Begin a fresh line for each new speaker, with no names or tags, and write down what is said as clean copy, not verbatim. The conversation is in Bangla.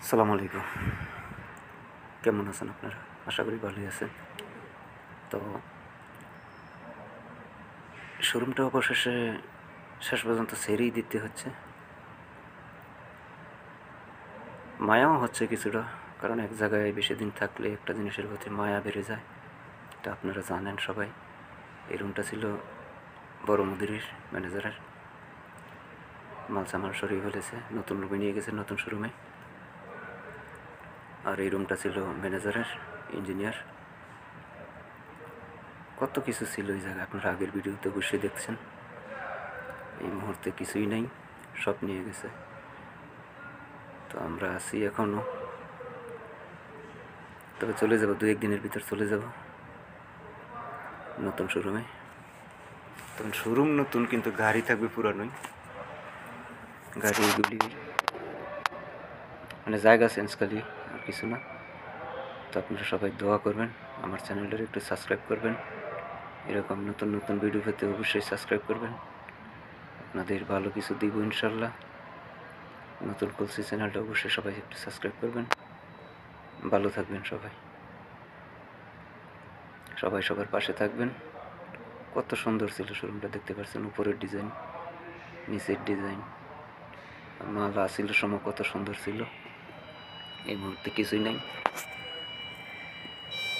আসসালামু আলাইকুম। কেমন আছেন আপনারা? আশা করি ভালোই আছেন। তো শোরুমটা অবশেষে শেষ পর্যন্ত ছেড়েই দিতে হচ্ছে। মায়াও হচ্ছে কিছুটা, কারণ এক জায়গায় বেশি দিন থাকলে একটা জিনিসের প্রতি মায়া বেড়ে যায়। এটা আপনারা জানেন সবাই। এই রুমটা ছিল বড় মুদিরের ম্যানেজারের, মালসামাল সরিয়ে ফেলেছে, নতুন রুমে নিয়ে গেছে, নতুন শোরুমে। আর এই রুমটা ছিল ম্যানেজারের, ইঞ্জিনিয়ার। কত কিছু ছিল এই জায়গায়, আপনারা আগের ভিডিওতে অবশ্যই দেখছেন। এই মুহূর্তে কিছুই নেই, সব নিয়ে গেছে। তো আমরা আছি এখনও, তবে চলে যাব, 2-1 দিনের ভিতর চলে যাব নতুন শোরুমে। তখন শোরুম নতুন, কিন্তু গাড়ি থাকবে পুরানোই। গাড়িগুলি মানে জায়গা চেঞ্জ খালি, আর কিছু না। তো আপনারা সবাই দোয়া করবেন, আমার চ্যানেলটার একটু সাবস্ক্রাইব করবেন। এরকম নতুন নতুন ভিডিও পেতে অবশ্যই সাবস্ক্রাইব করবেন। আপনাদের ভালো কিছু দিব ইনশাল্লাহ। নতুন খুলছি চ্যানেলটা, অবশ্যই সবাই একটু সাবস্ক্রাইব করবেন। ভালো থাকবেন সবাই, সবাই সবার পাশে থাকবেন। কত সুন্দর ছিল শোরুমটা, দেখতে পাচ্ছেন। উপরের ডিজাইন, নিচের ডিজাইন, মাল আসিল সময় কত সুন্দর ছিল। এই মুহূর্তে কিছুই নেই।